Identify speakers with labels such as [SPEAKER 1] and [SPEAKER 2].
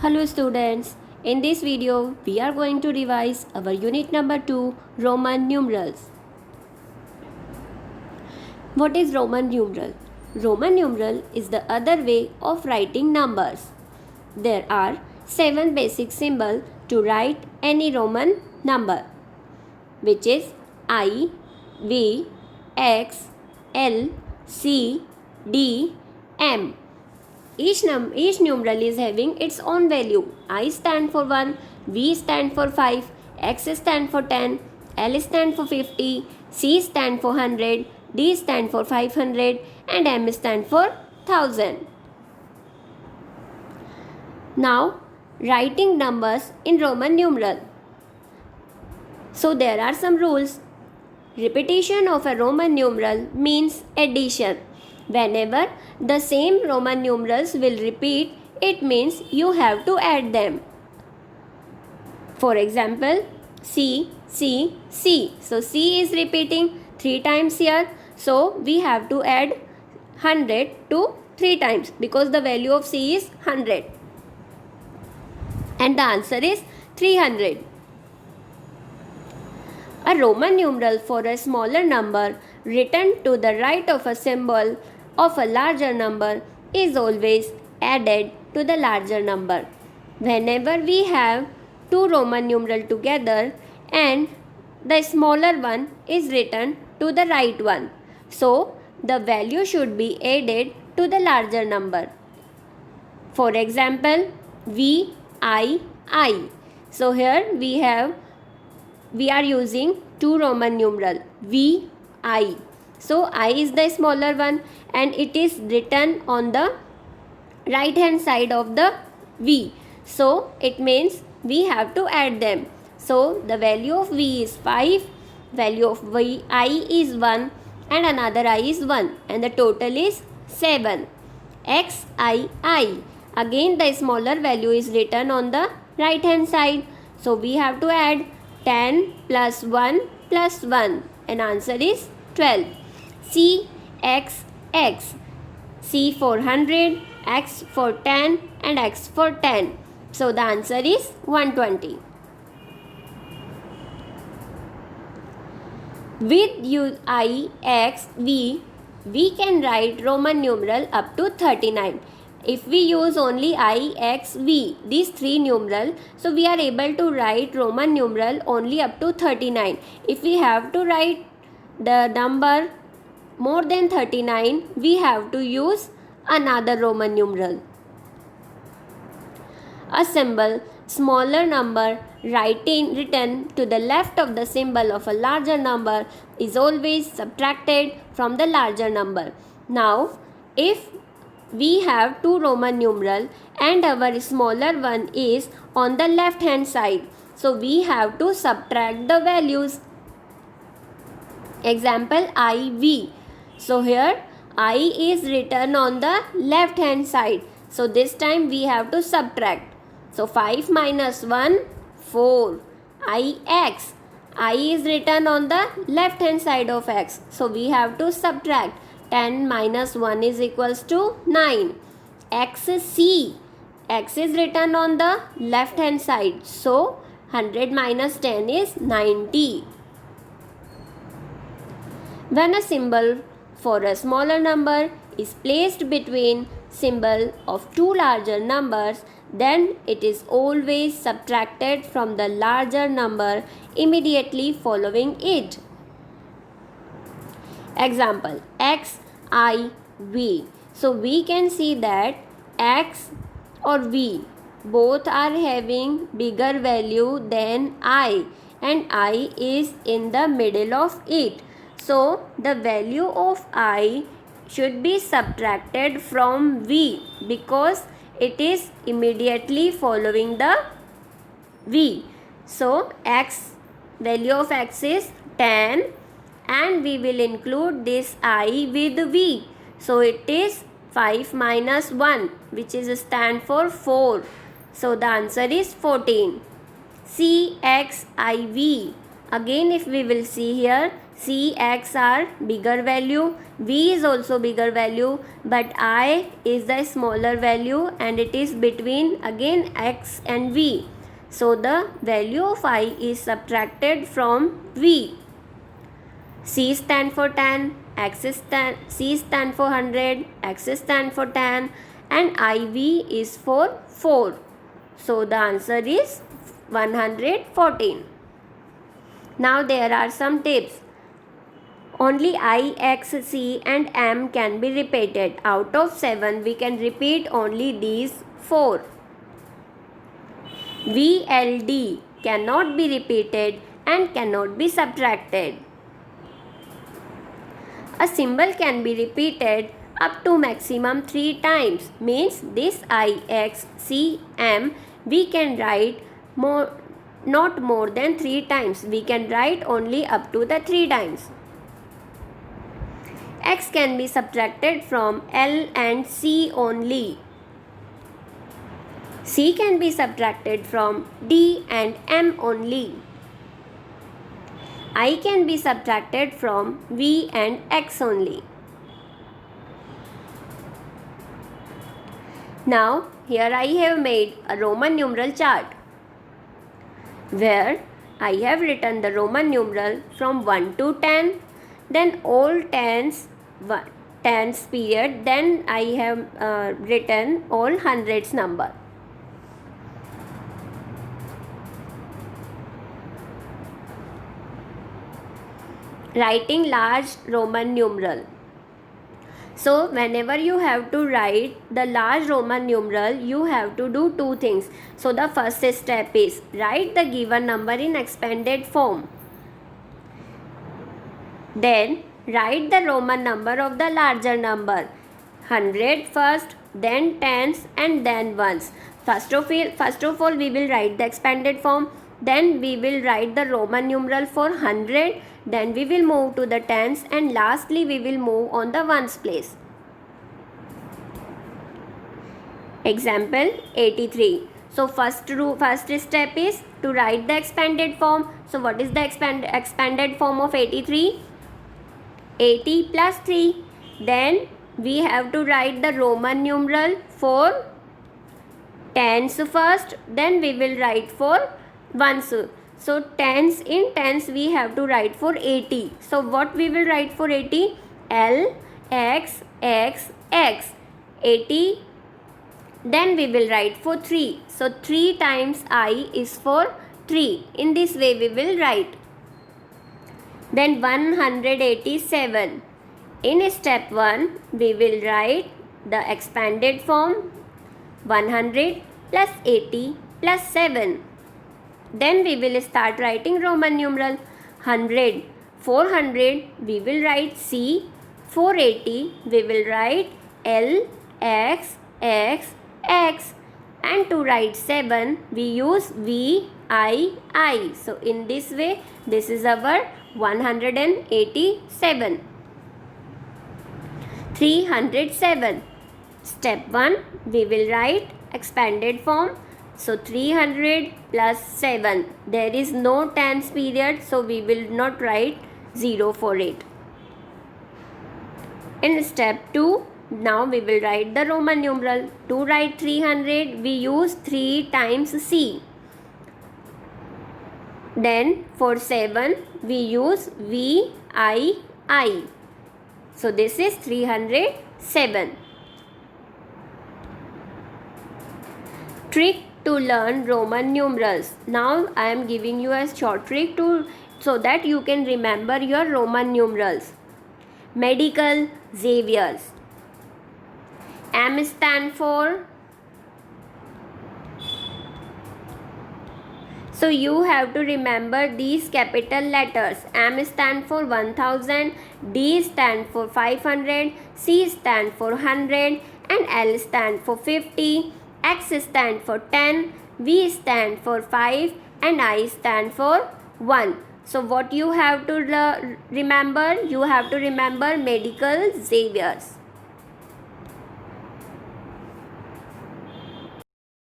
[SPEAKER 1] Hello students, in this video we are going to revise our unit number 2 Roman numerals. What is Roman numeral? Roman numeral is the other way of writing numbers. There are 7 basic symbols to write any Roman number, which is I, V, X, L, C, D, M. Each numeral is having its own value. I stand for 1, V stand for 5, X stand for 10, L stand for 50, C stand for 100, D stand for 500 and M stand for 1000. Now, writing numbers in Roman numeral. So there are some rules. Repetition of a Roman numeral means addition. Whenever the same Roman numerals will repeat, it means you have to add them. For example, C, C, C. So C is repeating 3 times here. So we have to add 100 to 3 times because the value of C is 100. And the answer is 300. A Roman numeral for a smaller number written to the right of a symbol of a larger number is always added to the larger number. Whenever we have two Roman numerals together and the smaller one is written to the right one, so the value should be added to the larger number. For example, V, I. So here we are using two Roman numeral V, I. So I is the smaller one and it is written on the right hand side of the V. So it means we have to add them. So the value of V is 5, value of I is 1 and another I is 1 and the total is 7. XI. Again the smaller value is written on the right hand side. So we have to add 10 plus 1 plus 1 and answer is 12. CXX. C for 100, X for 10 and X for 10. So the answer is 120. With UIXV, we can write Roman numeral up to 39. If we use only I, X, V, these three numerals, so we are able to write Roman numeral only up to 39. If we have to write the number more than 39, we have to use another Roman numeral. A symbol, smaller number written to the left of the symbol of a larger number is always subtracted from the larger number. Now, if we have two Roman numeral and our smaller one is on the left hand side, so we have to subtract the values. Example IV. So here I is written on the left hand side. So this time we have to subtract. So 5 minus 1, 4. IX. I is written on the left hand side of X. So we have to subtract. 10 minus 1 is equals to 9. XC. X is written on the left hand side. So 100 minus 10 is 90. When a symbol for a smaller number is placed between symbol of two larger numbers, then it is always subtracted from the larger number immediately following it. Example, XIV. So we can see that X or V both are having bigger value than I and I is in the middle of it. So the value of I should be subtracted from V because it is immediately following the V. So value of X is 10 and we will include this I with V. So it is 5 minus 1 which is stand for 4. So the answer is 14. CXIV. Again if we will see here, C, X are bigger value, V is also bigger value, but I is the smaller value and it is between again X and V. So the value of I is subtracted from V. C stand for 10, C stand for 100, X stand for 10 and IV is for 4. So the answer is 114. Now there are some tips. Only I, X, C and M can be repeated. Out of 7 we can repeat only these 4. V, L, D cannot be repeated and cannot be subtracted. A symbol can be repeated up to maximum 3 times. Means this I, X, C, M we can write not more than 3 times. We can write only up to the 3 times. X can be subtracted from L and C only. C can be subtracted from D and M only. I can be subtracted from V and X only. Now here I have made a Roman numeral chart where I have written the Roman numeral from 1 to 10, then all tens period, then I have written all hundreds number. Writing large Roman numeral. So whenever you have to write the large Roman numeral, you have to do 2 things. So the first step is write the given number in expanded form. Then write the Roman number of the larger number. 100 first, then tens and then ones. First of all we will write the expanded form. Then we will write the Roman numeral for 100. Then we will move to the tens and lastly we will move on the ones place. Example 83. So first step is to write the expanded form. So what is the expanded form of 83? 80 plus 3. Then we have to write the Roman numeral for tens first. Then we will write for ones. So tens, in tens we have to write for 80. So what we will write for 80? L, X, X, X. 80. Then we will write for 3. So 3 times I is for 3. In this way we will write. Then 187. In step 1 we will write the expanded form 100 plus 80 plus 7. Then we will start writing Roman numeral 100. 400 we will write C. 480 we will write L, X, X, X. And to write 7 we use V, I. So in this way this is our 187. 307. Step 1 we will write expanded form. So 300 plus 7. There is no tens period, so we will not write 0 for it. In step 2, now we will write the Roman numeral. To write 300, we use 3 times C. Then for 7, we use V, I. So this is 307. Trick to learn Roman numerals. Now I am giving you a short trick so that you can remember your Roman numerals. Medical Xavier's. M stand for. So you have to remember these capital letters. M stand for 1000, D stand for 500, C stand for 100 and L stand for 50. X stand for 10, V stand for 5 and I stand for 1. So what you have to remember? You have to remember Medical Xavier's.